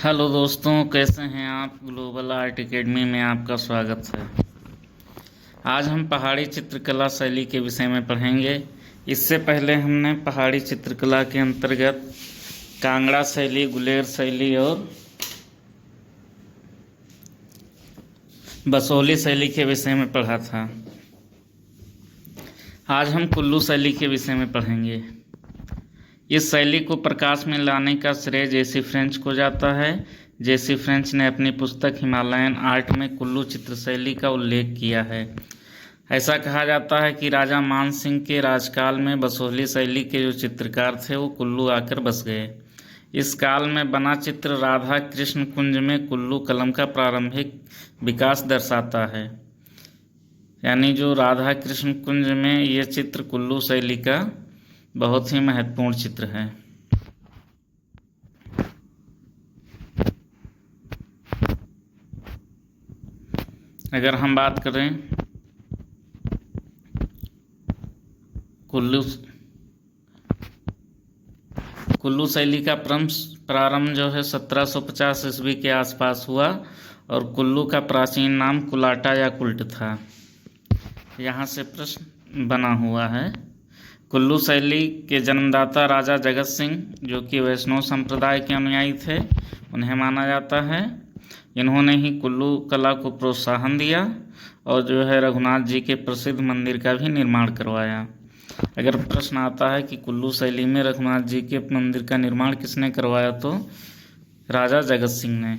Hello दोस्तों, कैसे हैं आप। ग्लोबल आर्ट एकेडमी में आपका स्वागत है। आज हम पहाड़ी चित्रकला शैली के विषय में पढ़ेंगे। इससे पहले हमने पहाड़ी चित्रकला के अंतर्गत कांगड़ा शैली, गुलेर शैली और बसोली शैली के विषय में पढ़ा था। आज हम कुल्लू शैली के विषय में पढ़ेंगे। इस शैली को प्रकाश में लाने का श्रेय जेसी फ्रेंच को जाता है। जेसी फ्रेंच ने अपनी पुस्तक हिमालयन आर्ट में कुल्लू चित्र शैली का उल्लेख किया है। ऐसा कहा जाता है कि राजा मान सिंह के राजकाल में बसोहली शैली के जो चित्रकार थे वो कुल्लू आकर बस गए। इस काल में बना चित्र राधा कृष्ण कुंज में कुल्लू कलम का प्रारंभिक विकास दर्शाता है। यानी जो राधा कृष्ण कुंज में ये चित्र कुल्लू शैली का बहुत ही महत्वपूर्ण चित्र है। अगर हम बात करें कुल्लू शैली का प्रारंभ जो है 1750 ईस्वी के आसपास हुआ और कुल्लू का प्राचीन नाम कुलाटा या कुल्ट था। यहाँ से प्रश्न बना हुआ है। कुल्लू शैली के जन्मदाता राजा जगत सिंह, जो कि वैष्णव संप्रदाय के अनुयायी थे, उन्हें माना जाता है। इन्होंने ही कुल्लू कला को प्रोत्साहन दिया और जो है रघुनाथ जी के प्रसिद्ध मंदिर का भी निर्माण करवाया। अगर प्रश्न आता है कि कुल्लू शैली में रघुनाथ जी के मंदिर का निर्माण किसने करवाया, तो राजा जगत सिंह ने।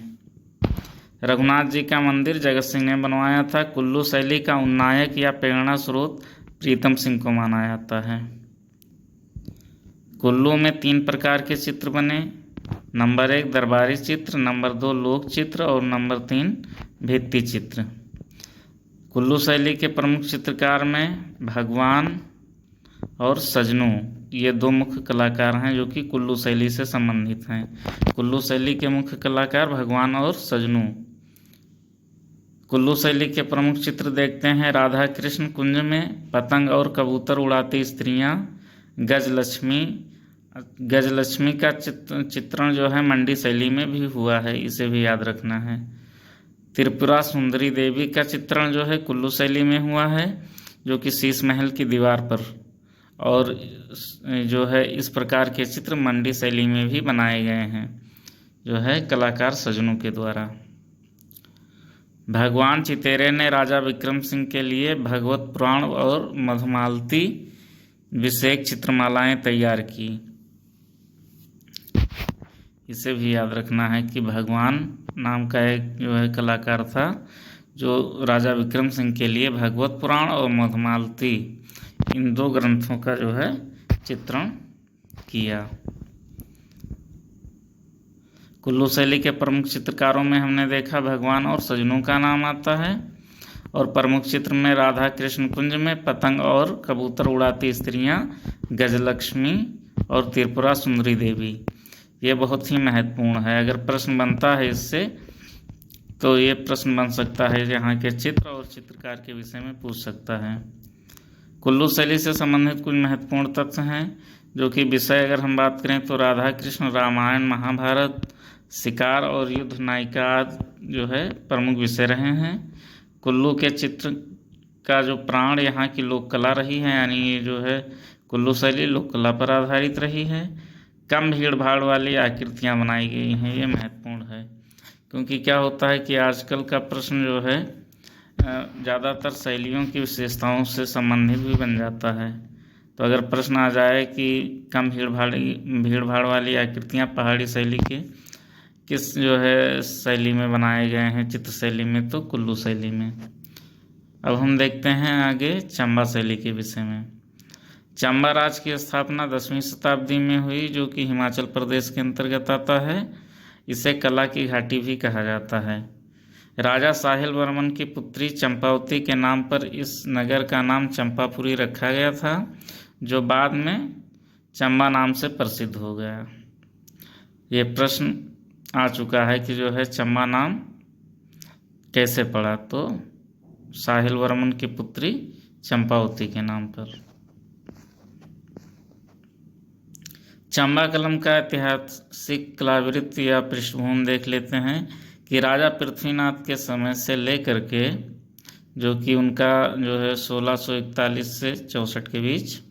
रघुनाथ जी का मंदिर जगत सिंह ने बनवाया था। कुल्लू शैली का उन्नायक या प्रेरणा स्रोत प्रीतम सिंह को माना जाता है। कुल्लू में 3 प्रकार के चित्र बने। नंबर 1 दरबारी चित्र, नंबर 2 लोक चित्र और नंबर 3 भित्ति चित्र। कुल्लू शैली के प्रमुख चित्रकार में भगवान और सजनू, ये 2 मुख्य कलाकार हैं जो कि कुल्लू शैली से संबंधित हैं। कुल्लू शैली के मुख्य कलाकार भगवान और सजनू। कुल्लू शैली के प्रमुख चित्र देखते हैं। राधा कृष्ण कुंज में पतंग और कबूतर उड़ाती स्त्रियां, गजलक्ष्मी का चित्रण जो है मंडी शैली में भी हुआ है, इसे भी याद रखना है। त्रिपुरा सुंदरी देवी का चित्रण जो है कुल्लू शैली में हुआ है, जो कि शीश महल की दीवार पर, और जो है इस प्रकार के चित्र मंडी शैली में भी बनाए गए हैं, जो है कलाकार सजनों के द्वारा। भगवान चितेरे ने राजा विक्रम सिंह के लिए भगवत पुराण और मधुमालती विषेक चित्रमालाएं तैयार की। इसे भी याद रखना है कि भगवान नाम का एक जो है कलाकार था, जो राजा विक्रम सिंह के लिए भगवत पुराण और मधुमालती, इन 2 ग्रंथों का जो है चित्रण किया। कुल्लू शैली के प्रमुख चित्रकारों में हमने देखा भगवान और सजनों का नाम आता है, और प्रमुख चित्र में राधा कृष्ण कुंज में पतंग और कबूतर उड़ाती स्त्रियां, गजलक्ष्मी और त्रिपुरा सुंदरी देवी। ये बहुत ही महत्वपूर्ण है। अगर प्रश्न बनता है इससे, तो ये प्रश्न बन सकता है यहाँ के चित्र और चित्रकार के विषय में पूछ सकता है। कुल्लू शैली से संबंधित कुछ महत्वपूर्ण तथ्य हैं जो कि विषय अगर हम बात करें तो राधा कृष्ण, रामायण, महाभारत, शिकार और युद्ध नायिका जो है प्रमुख विषय रहे हैं। कुल्लू के चित्र का जो प्राण यहाँ की लोक कला रही है, यानी ये जो है कुल्लू शैली लोक कला पर आधारित रही है। कम भीड़ भाड़ वाली आकृतियाँ बनाई गई हैं, ये महत्वपूर्ण है, क्योंकि क्या होता है कि आजकल का प्रश्न जो है ज़्यादातर शैलियों की विशेषताओं से संबंधित भी बन जाता है। तो अगर प्रश्न आ जाए कि कम भीड़ भाड़ वाली आकृतियाँ पहाड़ी शैली के किस जो है शैली में बनाए गए हैं, चित्र शैली में, तो कुल्लू शैली में। अब हम देखते हैं आगे चंबा शैली के विषय में। चंबा राज्य की स्थापना 10वीं शताब्दी में हुई, जो कि हिमाचल प्रदेश के अंतर्गत आता है। इसे कला की घाटी भी कहा जाता है। राजा साहिल वर्मन की पुत्री चंपावती के नाम पर इस नगर का नाम चंपापुरी रखा गया था, जो बाद में चंबा नाम से प्रसिद्ध हो गया। ये प्रश्न आ चुका है कि जो है चंबा नाम कैसे पड़ा, तो साहिल वर्मन की पुत्री चंपावती के नाम पर। चंबा कलम का ऐतिहासिक कलावृत्ति या पृष्ठभूमि देख लेते हैं कि राजा पृथ्वीनाथ के समय से लेकर के, जो कि उनका जो है 1641 से 64 के बीच,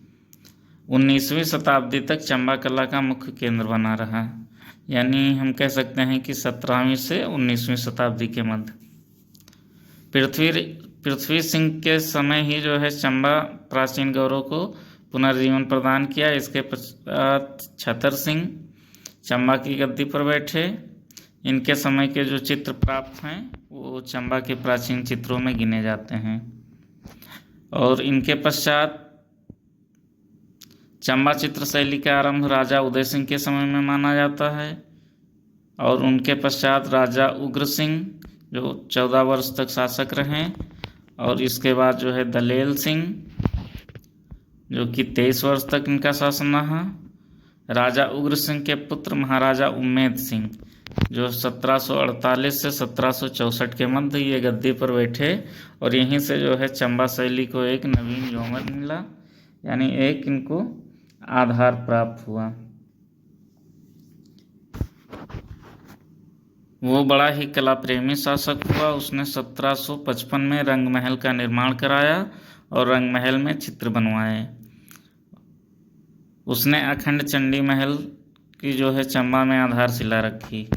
19वीं शताब्दी तक चंबा कला का मुख्य केंद्र बना रहा। यानी हम कह सकते हैं कि 17वीं से 19वीं शताब्दी के मध्य पृथ्वी सिंह के समय ही जो है चंबा प्राचीन गौरव को पुनर्जीवन प्रदान किया। इसके पश्चात छतर सिंह चंबा की गद्दी पर बैठे। इनके समय के जो चित्र प्राप्त हैं वो चंबा के प्राचीन चित्रों में गिने जाते हैं। और इनके पश्चात चंबा चित्र शैली का आरंभ राजा उदय सिंह के समय में माना जाता है। और उनके पश्चात राजा उग्र सिंह जो 14 वर्ष तक शासक रहे। और इसके बाद जो है दलेल सिंह जो कि 23 वर्ष तक इनका शासन रहा। राजा उग्र सिंह के पुत्र महाराजा उम्मेद सिंह जो 1748 से 1764 के मध्य ये गद्दी पर बैठे। और यहीं से जो है चंबा शैली को एक नवीन यौवन मिला, यानी एक इनको आधार प्राप्त हुआ। वो बड़ा ही कला प्रेमी शासक हुआ। उसने 1755 में रंग महल का निर्माण कराया और रंग महल में चित्र बनवाए। उसने अखंड चंडी महल की जो है चंबा में आधारशिला रखी।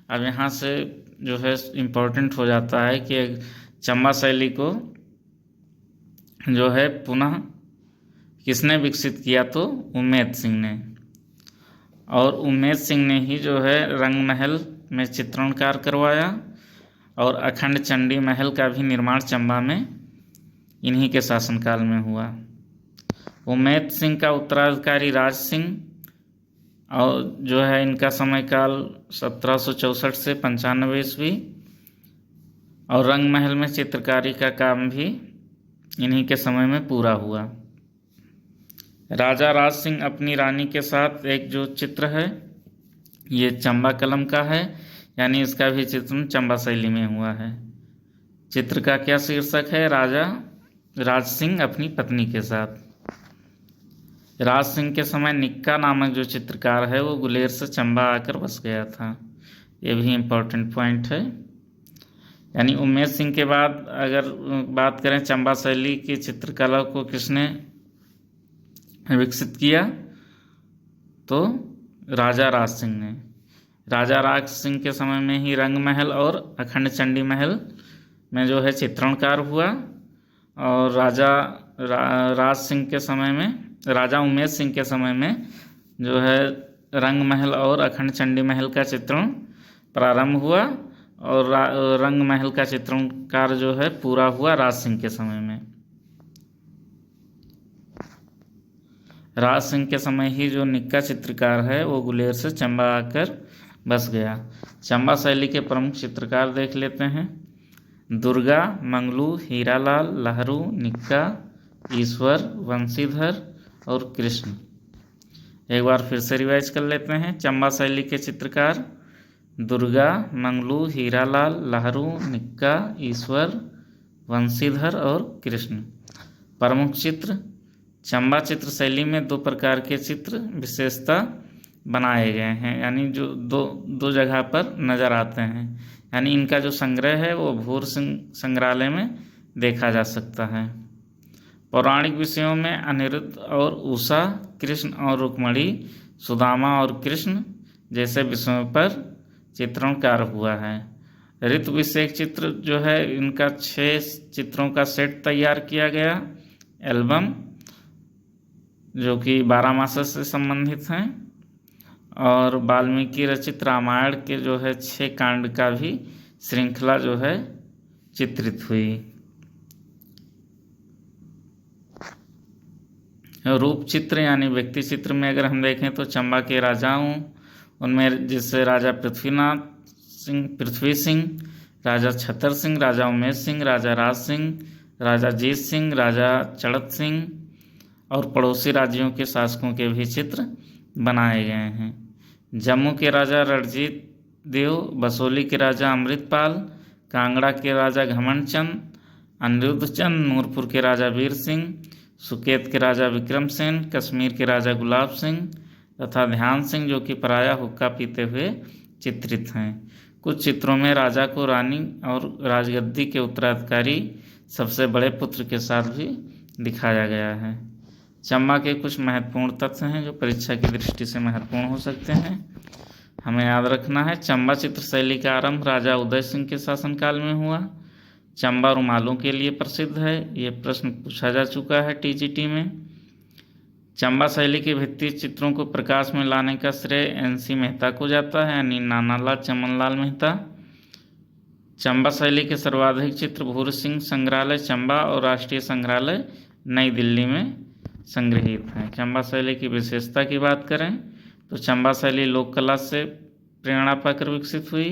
अब यहाँ से जो है इम्पोर्टेंट हो जाता है कि चंबा शैली को जो है पुनः किसने विकसित किया, तो उम्मेद सिंह ने। और उम्मेद सिंह ने ही जो है रंग महल में चित्रण कार्य करवाया। और अखंड चंडी महल का भी निर्माण चंबा में इन्हीं के शासनकाल में हुआ। उम्मेद सिंह का उत्तराधिकारी राज सिंह और जो है इनका समयकाल 1764 से 95 ईस्वी। और रंग महल में चित्रकारी का काम भी इन्हीं के समय में पूरा हुआ। राजा राज सिंह अपनी रानी के साथ एक जो चित्र है ये चंबा कलम का है, यानी इसका भी चित्रण चंबा शैली में हुआ है। चित्र का क्या शीर्षक है, राजा राज सिंह अपनी पत्नी के साथ। राज सिंह के समय निक्का नामक जो चित्रकार है वो गुलेर से चंबा आकर बस गया था। ये भी इम्पोर्टेंट पॉइंट है। यानी उम्मेद सिंह के बाद अगर बात करें चंबा शैली की चित्रकला को किसने विकसित किया, तो राजा राज सिंह ने। राजा राज सिंह के समय में ही रंग महल और अखंड चंडी महल में जो है चित्रण कार्य हुआ। और राज सिंह के समय में, राजा उम्मेद सिंह के समय में जो है रंग महल और अखंड चंडी महल का चित्रण प्रारंभ हुआ। और रंग महल का चित्रण कार्य जो है पूरा हुआ राज सिंह के समय में। राज सिंह के समय ही जो निक्का चित्रकार है वो गुलेर से चंबा आकर बस गया। चंबा शैली के प्रमुख चित्रकार देख लेते हैं। दुर्गा, मंगलू, हीरालाल, लहरू, निक्का, ईश्वर, वंशीधर और कृष्ण। एक बार फिर से रिवाइज कर लेते हैं। चंबा शैली के चित्रकार दुर्गा, मंगलू, हीरालाल, लहरू, निक्का, ईश्वर, वंशीधर और कृष्ण। प्रमुख चित्र चंबा चित्र शैली में दो प्रकार के चित्र विशेषता बनाए गए हैं, यानी जो दो जगह पर नज़र आते हैं। यानी इनका जो संग्रह है वो भूर सिंह संग्रहालय में देखा जा सकता है। पौराणिक विषयों में अनिरुद्ध और उषा, कृष्ण और रुक्मणी, सुदामा और कृष्ण जैसे विषयों पर चित्रण कार्य हुआ है। ऋतु विषयक चित्र जो है इनका 6 चित्रों का सेट तैयार किया गया एल्बम, जो कि 12 मास से संबंधित हैं। और वाल्मीकि रचित रामायण के जो है 6 कांड का भी श्रृंखला जो है चित्रित हुई। रूप चित्र यानी व्यक्ति चित्र में अगर हम देखें तो चंबा के राजाओं उनमें जैसे राजा पृथ्वी सिंह, राजा छतर सिंह, राजा उमेश सिंह, राजा राज सिंह, राजा जीत सिंह, राजा चड़त सिंह और पड़ोसी राज्यों के शासकों के भी चित्र बनाए गए हैं। जम्मू के राजा रणजीत देव, बसोली के राजा अमृतपाल, कांगड़ा के राजा घमंड चंद, अनिरुद्ध चंद, नूरपुर के राजा वीर सिंह, सुकेत के राजा विक्रम सेन, कश्मीर के राजा गुलाब सिंह, तथा ध्यान सिंह जो कि प्रायः हुक्का पीते हुए चित्रित हैं। कुछ चित्रों में राजा को रानी और राजगद्दी के उत्तराधिकारी सबसे बड़े पुत्र के साथ भी दिखाया गया है। चंबा के कुछ महत्वपूर्ण तथ्य हैं जो परीक्षा की दृष्टि से महत्वपूर्ण हो सकते हैं, हमें याद रखना है। चंबा चित्र शैली का आरंभ राजा उदय सिंह के शासनकाल में हुआ। चंबा रुमालों के लिए प्रसिद्ध है, ये प्रश्न पूछा जा चुका है टीजीटी में। चंबा शैली के भित्ति चित्रों को प्रकाश में लाने का श्रेय एनसी मेहता को जाता है, यानी नानालाल चमनलाल मेहता। चंबा शैली के सर्वाधिक चित्र भूर सिंह संग्रहालय चंबा और राष्ट्रीय संग्रहालय नई दिल्ली में संग्रहित हैं। चंबा शैली की विशेषता की बात करें तो चंबा शैली लोक कला से प्रेरणा पाकर विकसित हुई।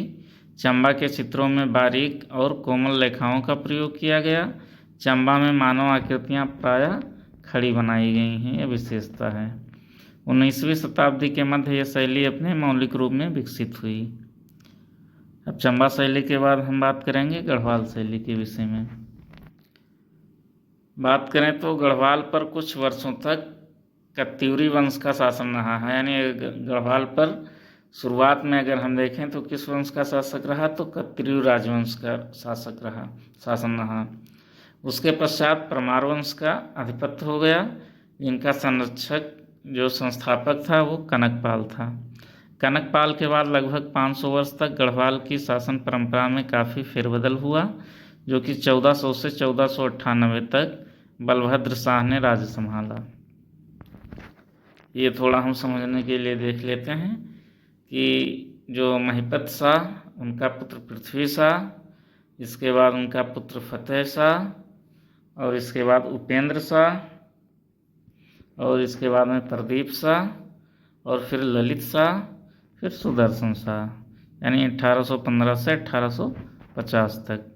चंबा के चित्रों में बारीक और कोमल रेखाओं का प्रयोग किया गया। चंबा में मानव आकृतियां प्रायः खड़ी बनाई गई हैं, यह विशेषता है। 19वीं शताब्दी के मध्य यह शैली अपने मौलिक रूप में विकसित हुई। अब चंबा शैली के बाद हम बात करेंगे गढ़वाल शैली के विषय में। बात करें तो गढ़वाल पर कुछ वर्षों तक कत्यूरी वंश का शासन रहा है, यानी गढ़वाल पर शुरुआत में अगर हम देखें तो किस वंश का शासक रहा, तो कत्यूरी राजवंश का शासन रहा। उसके पश्चात परमार वंश का आधिपत्य हो गया, जिनका संरक्षक जो संस्थापक था वो कनकपाल था। कनकपाल के बाद लगभग 500 वर्ष तक गढ़वाल की शासन परंपरा में काफ़ी फेरबदल हुआ, जो कि 1400 से 1498 तक बलभद्र शाह ने राज्य संभाला। ये थोड़ा हम समझने के लिए देख लेते हैं कि जो महिपत शाह, उनका पुत्र पृथ्वी शाह, इसके बाद उनका पुत्र फतेह शाह, और इसके बाद उपेंद्र शाह, और इसके बाद में प्रदीप शाह, और फिर ललित शाह, फिर सुदर्शन शाह, यानी 1815 से 1850 तक।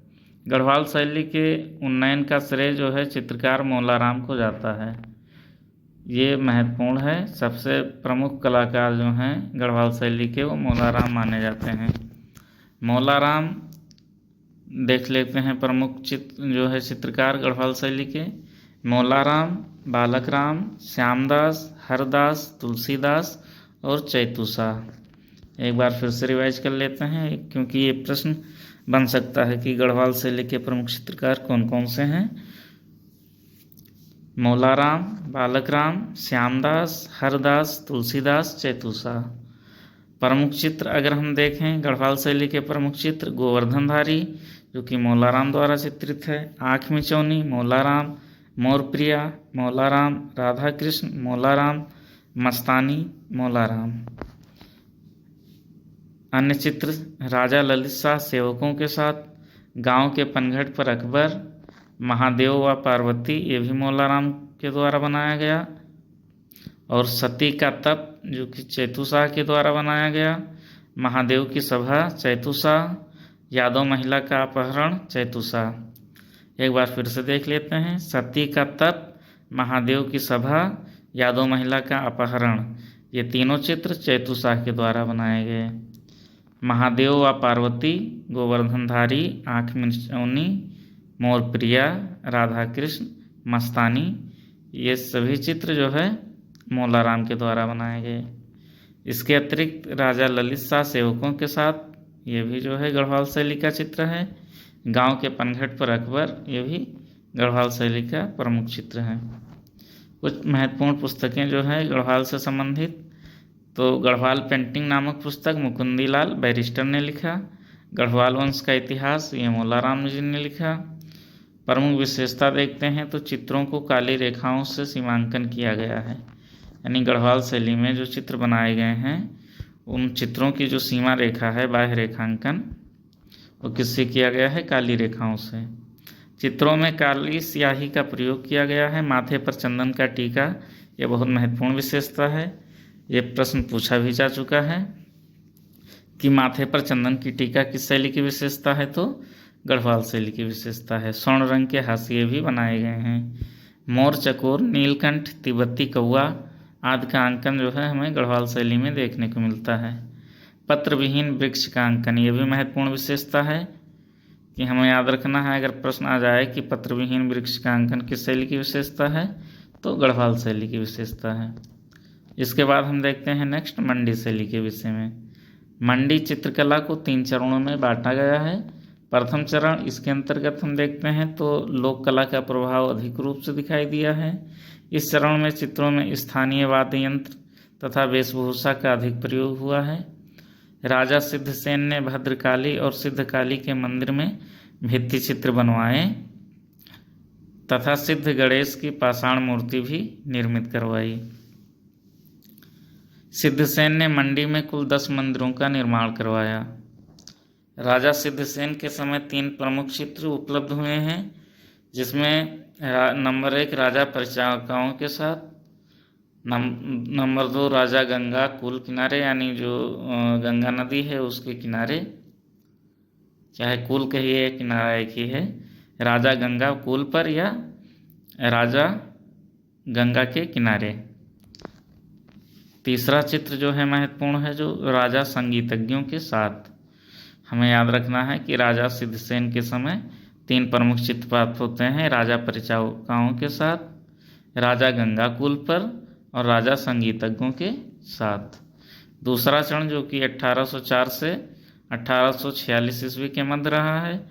गढ़वाल शैली के उन्नयन का श्रेय जो है चित्रकार मौलाराम को जाता है, ये महत्वपूर्ण है। सबसे प्रमुख कलाकार जो हैं गढ़वाल शैली के वो मौलाराम माने जाते हैं। मौलाराम देख लेते हैं प्रमुख चित्र जो है चित्रकार गढ़वाल शैली के। मौलाराम, बालक राम, श्यामदास, हरदास, तुलसीदास और चैतू शाह। एक बार फिर से रिवाइज कर लेते हैं, क्योंकि ये प्रश्न बन सकता है कि गढ़वाल शैली के प्रमुख चित्रकार कौन कौन से हैं। मौलाराम, बालक राम, श्यामदास, हरदास, तुलसीदास, चैतू शाह। प्रमुख चित्र अगर हम देखें गढ़वाल शैली के प्रमुख चित्र गोवर्धनधारी जो कि मौलाराम द्वारा चित्रित है, आँख मिचौनी मौलाराम, मोरप्रिया मौलाराम, राधा कृष्ण मौलाराम, मस्तानी मौलाराम। अन्य चित्र राजा ललित शाह सेवकों के साथ, गांव के पनघट पर अकबर, महादेव व पार्वती, ये भी मौलाराम के द्वारा बनाया गया, और सती का तप जो कि चैतू शाह के द्वारा बनाया गया, महादेव की सभा चैतू शाह, यादव महिला का अपहरण चैतू शाह। एक बार फिर से देख लेते हैं, सती का तप, महादेव की सभा, यादव महिला का अपहरण, ये तीनों चित्र चैतू शाह के द्वारा बनाए गए। महादेव व पार्वती, गोवर्धनधारी, आँख मिचौनी, मोरप्रिया, राधा कृष्ण, मस्तानी, ये सभी चित्र जो है मौलाराम के द्वारा बनाए गए। इसके अतिरिक्त राजा ललित शाह सेवकों के साथ, ये भी जो है गढ़वाल शैली का चित्र है। गांव के पनघट पर अकबर, ये भी गढ़वाल शैली का प्रमुख चित्र है। कुछ महत्वपूर्ण पुस्तकें जो है गढ़वाल से संबंधित, तो गढ़वाल पेंटिंग नामक पुस्तक मुकुंदीलाल बैरिस्टर ने लिखा। गढ़वाल वंश का इतिहास, ये मौलाराम जी ने लिखा। प्रमुख विशेषता देखते हैं तो चित्रों को काली रेखाओं से सीमांकन किया गया है, यानी गढ़वाल शैली में जो चित्र बनाए गए हैं उन चित्रों की जो सीमा रेखा है, बाह्य रेखांकन, वो किससे किया गया है, काली रेखाओं से। चित्रों में काली स्याही का प्रयोग किया गया है। माथे पर चंदन का टीका, ये बहुत महत्वपूर्ण विशेषता है। ये प्रश्न पूछा भी जा चुका है कि माथे पर चंदन की टीका किस शैली की विशेषता है, तो गढ़वाल शैली की विशेषता है। स्वर्ण रंग के हाशिए भी बनाए गए हैं। मोर, चकोर, नीलकंठ, तिब्बती कौआ आदि का अंकन जो है हमें गढ़वाल शैली में देखने को मिलता है। पत्र विहीन वृक्ष का अंकन, ये भी महत्वपूर्ण विशेषता है कि हमें याद रखना है। अगर प्रश्न आ जाए कि पत्र विहीन वृक्ष का अंकन किस शैली की विशेषता है, तो गढ़वाल शैली की विशेषता है। इसके बाद हम देखते हैं नेक्स्ट मंडी शैली के विषय में। मंडी चित्रकला को 3 चरणों में बांटा गया है। प्रथम चरण, इसके अंतर्गत हम देखते हैं तो लोक कला का प्रभाव अधिक रूप से दिखाई दिया है। इस चरण में चित्रों में स्थानीय वाद्य यंत्र तथा वेशभूषा का अधिक प्रयोग हुआ है। राजा सिद्धसेन ने भद्रकाली और सिद्धकाली के मंदिर में भित्ति चित्र बनवाए तथा सिद्ध गणेश की पाषाण मूर्ति भी निर्मित करवाई। सिद्धसेन ने मंडी में कुल 10 मंदिरों का निर्माण करवाया। राजा सिद्धसेन के समय 3 प्रमुख चित्र उपलब्ध हुए हैं, जिसमें नंबर 1 राजा परिचारकों के साथ, नंबर 2 राजा गंगा कुल किनारे, यानी जो गंगा नदी है उसके किनारे, चाहे कुल कहिए या किनारा एक ही है, राजा गंगा कुल पर या राजा गंगा के किनारे। तीसरा चित्र जो है महत्वपूर्ण है, जो राजा संगीतज्ञों के साथ। हमें याद रखना है कि राजा सिद्धसेन के समय 3 प्रमुख चित्र प्राप्त होते हैं, राजा परिचारकों के साथ, राजा गंगा कुल पर और राजा संगीतज्ञों के साथ। दूसरा चरण जो कि 1804 से 1846 ईस्वी के मध्य रहा है,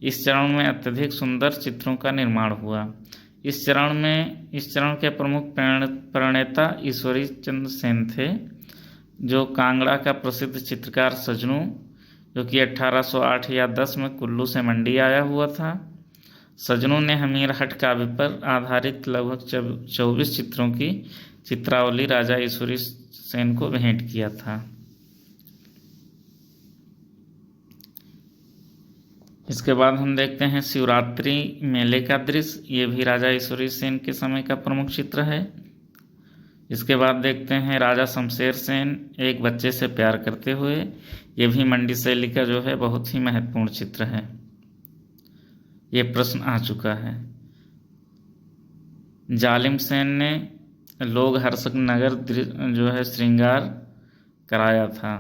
इस चरण में अत्यधिक सुंदर चित्रों का निर्माण हुआ। इस चरण के प्रमुख प्रणेता ईश्वरी चंद्र सेन थे, जो कांगड़ा का प्रसिद्ध चित्रकार सजनू, जो कि 1808 या 10 में कुल्लू से मंडी आया हुआ था। सजनू ने हमीरहट काव्य पर आधारित लगभग 24 चित्रों की चित्रावली राजा ईश्वरी सेन को भेंट किया था। इसके बाद हम देखते हैं शिवरात्रि मेले का दृश्य। ये भी राजा ईश्वरी सेन के समय का प्रमुख चित्र है। इसके बाद देखते हैं राजा शमशेर सेन एक बच्चे से प्यार करते हुए। ये भी मंडी शैली का जो है बहुत ही महत्वपूर्ण चित्र है। ये प्रश्न आ चुका है। जालिम सेन ने लोग हर्षक नगर जो है श्रृंगार कराया था।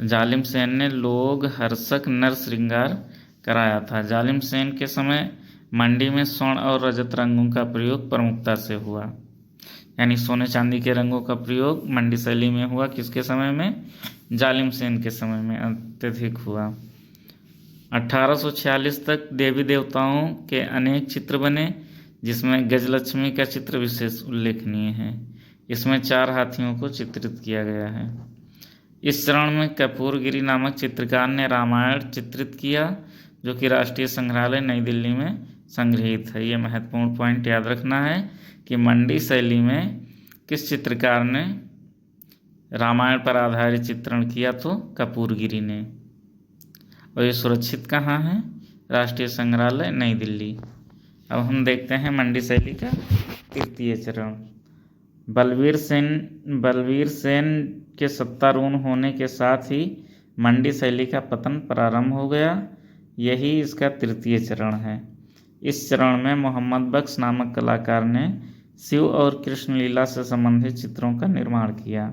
जालिम सेन ने लोग हर्षक नर श्रृंगार कराया था। जालिम सेन के समय मंडी में स्वर्ण और रजत रंगों का प्रयोग प्रमुखता से हुआ, यानी सोने चांदी के रंगों का प्रयोग मंडी शैली में हुआ। किसके समय में? जालिम सेन के समय में अत्यधिक हुआ। 1846 तक देवी देवताओं के अनेक चित्र बने, जिसमें गजलक्ष्मी का चित्र विशेष उल्लेखनीय है। इसमें 4 हाथियों को चित्रित किया गया है। इस चरण में कपूरगिरी नामक चित्रकार ने रामायण चित्रित किया, जो कि राष्ट्रीय संग्रहालय नई दिल्ली में संग्रहित है। ये महत्वपूर्ण पॉइंट याद रखना है कि मंडी शैली में किस चित्रकार ने रामायण पर आधारित चित्रण किया, तो कपूरगिरी ने। और ये सुरक्षित कहाँ है? राष्ट्रीय संग्रहालय नई दिल्ली। अब हम देखते हैं मंडी शैली का तृतीय चरण। बलवीर सेन के सत्तारूढ़ होने के साथ ही मंडी शैली का पतन प्रारंभ हो गया। यही इसका तृतीय चरण है। इस चरण में मोहम्मद बख्श नामक कलाकार ने शिव और कृष्ण लीला से संबंधित चित्रों का निर्माण किया।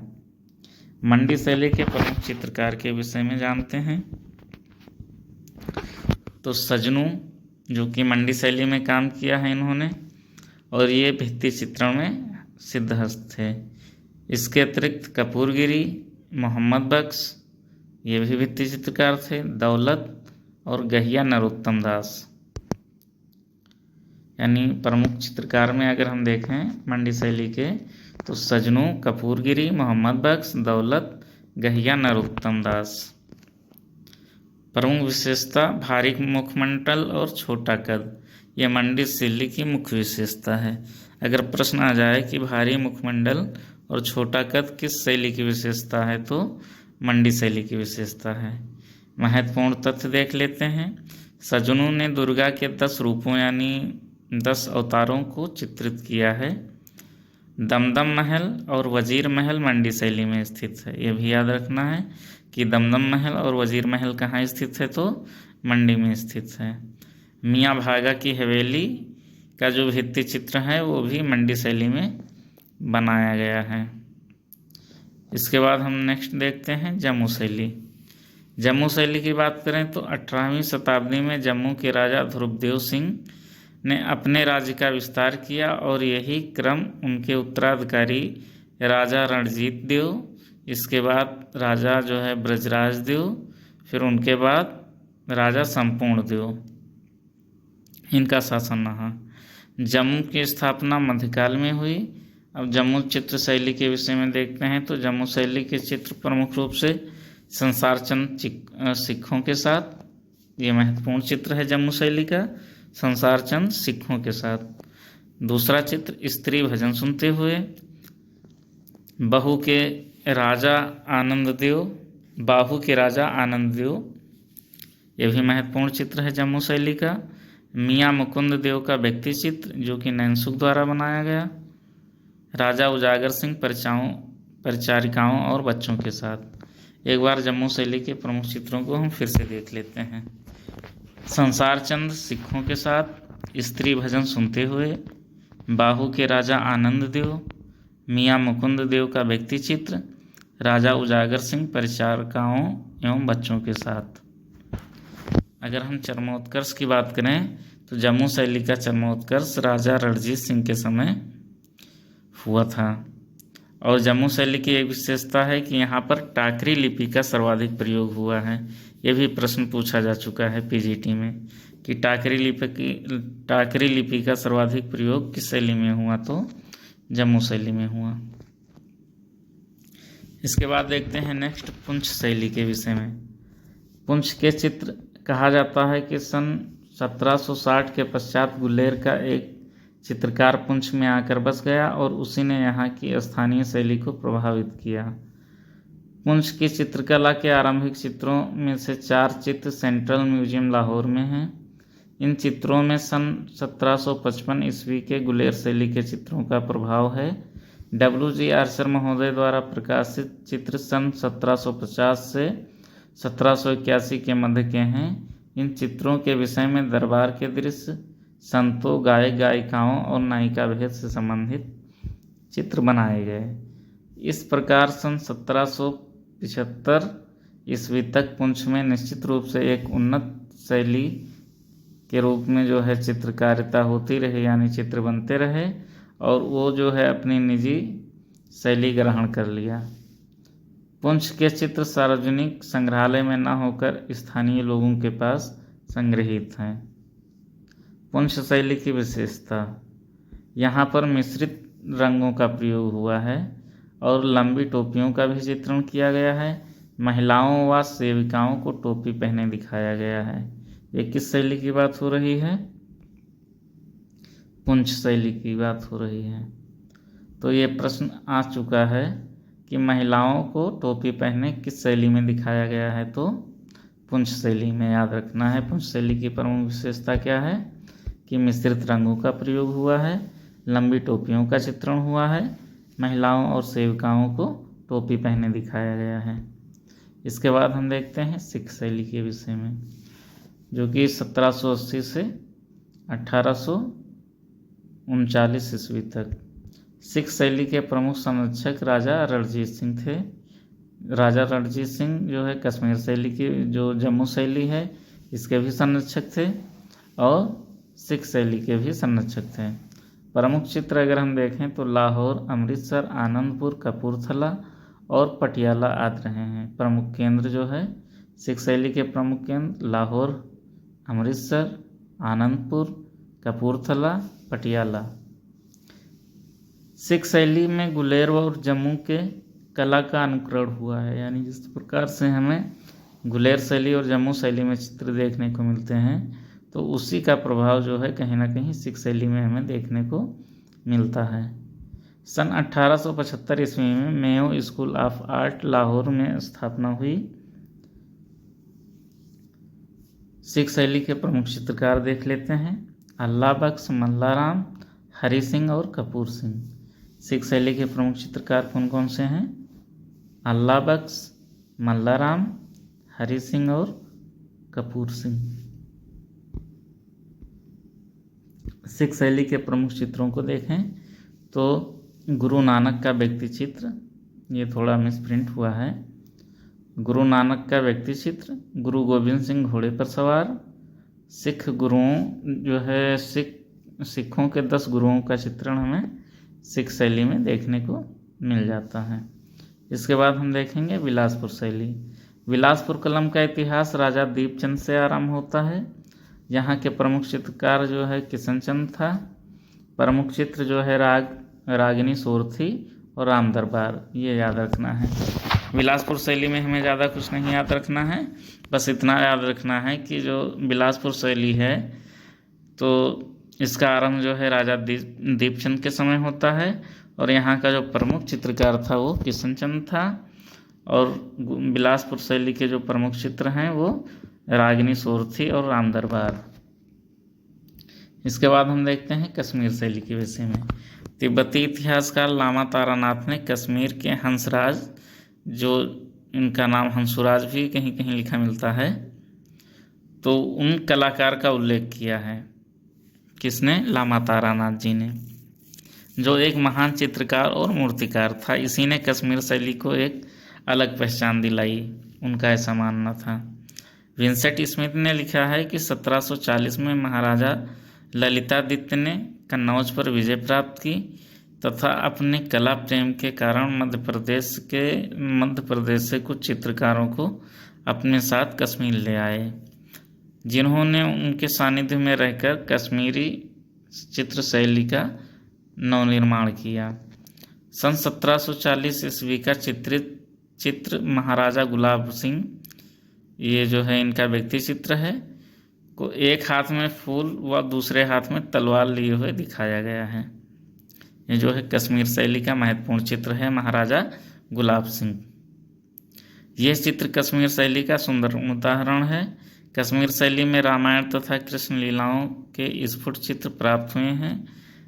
मंडी शैली के प्रमुख चित्रकार के विषय में जानते हैं तो सजनू, जो कि मंडी शैली में काम किया है इन्होंने, और ये भित्ति चित्रण में सिद्धहस्त थे। इसके अतिरिक्त कपूरगिरी, मोहम्मद बख्श, ये भी भित्ति चित्रकार थे, दौलत और गहिया नरोत्तम दास। यानी प्रमुख चित्रकार में अगर हम देखें मंडी शैली के, तो सजनू, कपूरगिरी, मोहम्मद बख्श, दौलत, गहिया नरोत्तम दास। प्रमुख विशेषता भारी मुखमंडल और छोटा कद, ये मंडी शैली की मुख्य विशेषता है। अगर प्रश्न आ जाए कि भारी मुखमंडल और छोटा कद किस शैली की विशेषता है, तो मंडी शैली की विशेषता है। महत्वपूर्ण तथ्य देख लेते हैं। सजनू ने दुर्गा के 10 रूपों यानी 10 अवतारों को चित्रित किया है। दमदम महल और वजीर महल मंडी शैली में स्थित है। ये भी याद रखना है कि दमदम महल और वजीर महल कहाँ स्थित है, तो मंडी में स्थित है। मियाँ भागा की हवेली का जो भित्ति चित्र है वो भी मंडी शैली में बनाया गया है। इसके बाद हम नेक्स्ट देखते हैं जम्मू शैली। जम्मू शैली की बात करें तो 18वीं शताब्दी में जम्मू के राजा ध्रुवदेव सिंह ने अपने राज्य का विस्तार किया और यही क्रम उनके उत्तराधिकारी राजा रणजीत देव, इसके बाद राजा जो है ब्रजराज देव, फिर उनके बाद राजा संपूर्ण देव, इनका शासन रहा। जम्मू की स्थापना मध्यकाल में हुई। अब जम्मू चित्र शैली के विषय में देखते हैं तो जम्मू शैली के चित्र प्रमुख रूप से संसार चंद सिखों के साथ, ये महत्वपूर्ण चित्र है जम्मू शैली का, संसार चंद सिखों के साथ। दूसरा चित्र स्त्री भजन सुनते हुए, बाहू के राजा आनंद देव, ये भी महत्वपूर्ण चित्र है जम्मू शैली का। मियाँ मुकुंद देव का व्यक्ति चित्र जो कि नैनसुख द्वारा बनाया गया। राजा उजागर सिंह परिचारिकाओं और बच्चों के साथ। एक बार जम्मू शैली के प्रमुख चित्रों को हम फिर से देख लेते हैं। संसार चंद सिखों के साथ, स्त्री भजन सुनते हुए, बाहू के राजा आनंद देव, मियाँ मुकुंद देव का व्यक्ति चित्र, राजा उजागर सिंह परिचारिकाओं एवं बच्चों के साथ। अगर हम चरमोत्कर्ष की बात करें तो जम्मू शैली का चरमोत्कर्ष राजा रणजीत सिंह के समय हुआ था। और जम्मू शैली की एक विशेषता है कि यहाँ पर टाकरी लिपि का सर्वाधिक प्रयोग हुआ है। ये भी प्रश्न पूछा जा चुका है पीजीटी में कि टाकरी लिपि का सर्वाधिक प्रयोग किस शैली में हुआ, तो जम्मू शैली में हुआ। इसके बाद देखते हैं नेक्स्ट पुंछ शैली के विषय में। पुंछ के चित्र कहा जाता है कि सन 1760 के पश्चात गुलेर का एक चित्रकार पुंछ में आकर बस गया और उसी ने यहाँ की स्थानीय शैली को प्रभावित किया। पुंछ की चित्रकला के आरंभिक चित्रों में से 4 चित्र सेंट्रल म्यूजियम लाहौर में हैं। इन चित्रों में सन 1755 ईस्वी के गुलेर शैली के चित्रों का प्रभाव है। W.G. आर्चर महोदय द्वारा प्रकाशित चित्र सन 1750 से 1781 के मध्य के हैं। इन चित्रों के विषय में दरबार के दृश्य, संतों, गायक गायिकाओं और नायिका भेद से संबंधित चित्र बनाए गए। इस प्रकार सन 1775 ईस्वी तक पुंछ में निश्चित रूप से एक उन्नत शैली के रूप में जो है चित्रकारिता होती रही, यानी चित्र बनते रहे, और वो जो है अपनी निजी शैली ग्रहण कर लिया। पुंछ के चित्र सार्वजनिक संग्रहालय में न होकर स्थानीय लोगों के पास संग्रहित हैं। पुंछ शैली की विशेषता, यहाँ पर मिश्रित रंगों का प्रयोग हुआ है और लंबी टोपियों का भी चित्रण किया गया है। महिलाओं व सेविकाओं को टोपी पहने दिखाया गया है। ये किस शैली की बात हो रही है? पुंछ शैली की बात हो रही है। तो ये प्रश्न आ चुका है कि महिलाओं को टोपी पहने किस शैली में दिखाया गया है, तो पुंछ शैली में। याद रखना है पुंछ शैली की प्रमुख विशेषता क्या है कि मिश्रित रंगों का प्रयोग हुआ है, लंबी टोपियों का चित्रण हुआ है, महिलाओं और सेविकाओं को टोपी पहने दिखाया गया है। इसके बाद हम देखते हैं सिख शैली के विषय में, जो कि 1780 से 1839 ईस्वी तक। सिख शैली के प्रमुख संरक्षक राजा रणजीत सिंह थे। राजा रणजीत सिंह जो है कश्मीर शैली की, जो जम्मू शैली है, इसके भी संरक्षक थे और सिख शैली के भी संरक्षक थे। प्रमुख चित्र अगर हम देखें तो लाहौर, अमृतसर, आनंदपुर, कपूरथला और पटियाला आदि रहे हैं। प्रमुख केंद्र जो है सिख शैली के प्रमुख केंद्र लाहौर, अमृतसर, आनंदपुर, कपूरथला, पटियाला। सिख शैली में गुलेर और जम्मू के कला का अनुकरण हुआ है, यानी जिस प्रकार से हमें गुलेर शैली और जम्मू शैली में चित्र देखने को मिलते हैं, तो उसी का प्रभाव जो है कहीं ना कहीं सिख शैली में हमें देखने को मिलता है। सन 1875 ईस्वी में Mayo school of art Lahore में स्थापना हुई। सिख शैली के प्रमुख चित्रकार देख लेते हैं। अल्लाह बख्श, मल्लाराम, हरि सिंह और कपूर सिंह। सिख शैली के प्रमुख चित्रकार कौन कौन से हैं? अल्लाह बख्श, मल्लाराम, हरि सिंह और कपूर सिंह। सिख शैली के प्रमुख चित्रों को देखें तो गुरु नानक का व्यक्ति चित्र, ये थोड़ा मिसप्रिंट हुआ है। गुरु नानक का व्यक्ति चित्र, गुरु गोविंद सिंह घोड़े पर सवार, सिख गुरुओं जो है सिख सिखों के 10 गुरुओं का चित्रण हमें सिख शैली में देखने को मिल जाता है। इसके बाद हम देखेंगे बिलासपुर शैली। बिलासपुर कलम का इतिहास राजा दीपचंद से आरंभ होता है। यहाँ के प्रमुख चित्रकार जो है किशन चंद था। प्रमुख चित्र जो है रागिनी सोरथी और राम दरबार, ये याद रखना है। बिलासपुर शैली में हमें ज़्यादा कुछ नहीं याद रखना है, बस इतना याद रखना है कि जो बिलासपुर शैली है तो इसका आरंभ जो है राजा दीपचंद के समय होता है और यहाँ का जो प्रमुख चित्रकार था वो किशन चंद था। और बिलासपुर शैली के जो प्रमुख चित्र हैं वो रागिनी सोरथी और राम दरबार। इसके बाद हम देखते हैं कश्मीर शैली के विषय में। तिब्बती इतिहासकार लामा तारानाथ ने कश्मीर के हंसराज, जो इनका नाम हंसुराज भी कहीं कहीं लिखा मिलता है, तो उन कलाकार का उल्लेख किया है। किसने? लामा तारानाथ जी ने, जो एक महान चित्रकार और मूर्तिकार था। इसी ने कश्मीर शैली को एक अलग पहचान दिलाई, उनका ऐसा मानना था। विंसेंट स्मिथ ने लिखा है कि 1740 में महाराजा ललितादित्य ने कन्नौज पर विजय प्राप्त की तथा अपने कला प्रेम के कारण मध्य प्रदेश से कुछ चित्रकारों को अपने साथ कश्मीर ले आए, जिन्होंने उनके सानिध्य में रहकर कश्मीरी चित्र शैली का नवनिर्माण किया। सन 1740 ईस्वी का चित्र महाराजा गुलाब सिंह, ये जो है इनका व्यक्ति चित्र है, को एक हाथ में फूल व दूसरे हाथ में तलवार लिए हुए दिखाया गया है। ये जो है कश्मीर शैली का महत्वपूर्ण चित्र है, महाराजा गुलाब सिंह। यह चित्र कश्मीर शैली का सुंदर उदाहरण है। कश्मीर शैली में रामायण तथा कृष्ण लीलाओं के स्फुट चित्र प्राप्त हुए हैं।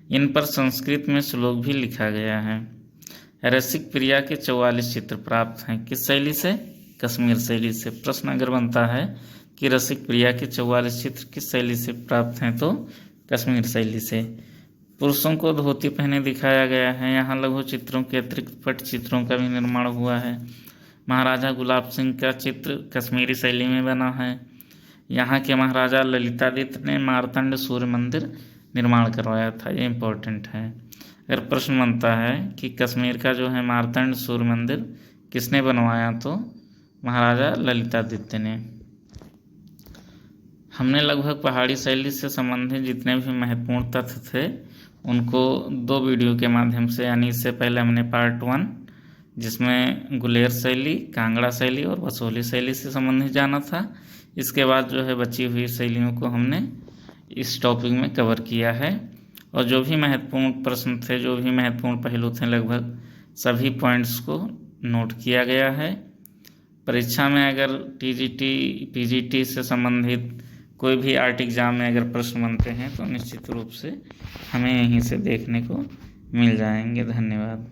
इन पर संस्कृत में श्लोक भी लिखा गया है। रसिक प्रिया के 44 चित्र प्राप्त हैं। किस शैली से? कश्मीर शैली से। प्रश्न अगर बनता है कि रसिक प्रिया के 44 चित्र किस शैली से प्राप्त हैं, तो कश्मीर शैली से। पुरुषों को धोती पहने दिखाया गया है। यहाँ लघु चित्रों के अतिरिक्त पट चित्रों का भी निर्माण हुआ है। महाराजा गुलाब सिंह का चित्र कश्मीरी शैली में बना है। यहाँ के महाराजा ललितादित्य ने मार्तंड सूर्य मंदिर निर्माण करवाया था, ये इम्पोर्टेंट है। अगर प्रश्न बनता है कि कश्मीर का जो है मार्तंड सूर्य मंदिर किसने बनवाया, तो महाराजा ललितादित्य ने। हमने लगभग पहाड़ी शैली से संबंधित जितने भी महत्वपूर्ण तथ्य थे उनको 2 वीडियो के माध्यम से, यानी इससे पहले हमने पार्ट 1 जिसमें गुलेर शैली, कांगड़ा शैली और बसोली शैली से संबंधित जाना था। इसके बाद जो है बची हुई शैलियों को हमने इस टॉपिक में कवर किया है और जो भी महत्वपूर्ण प्रश्न थे, जो भी महत्वपूर्ण पहलू थे, लगभग सभी पॉइंट्स को नोट किया गया है। परीक्षा में अगर पीजीटी से संबंधित कोई भी आर्ट एग्जाम में अगर प्रश्न बनते हैं तो निश्चित रूप से हमें यहीं से देखने को मिल जाएंगे। धन्यवाद।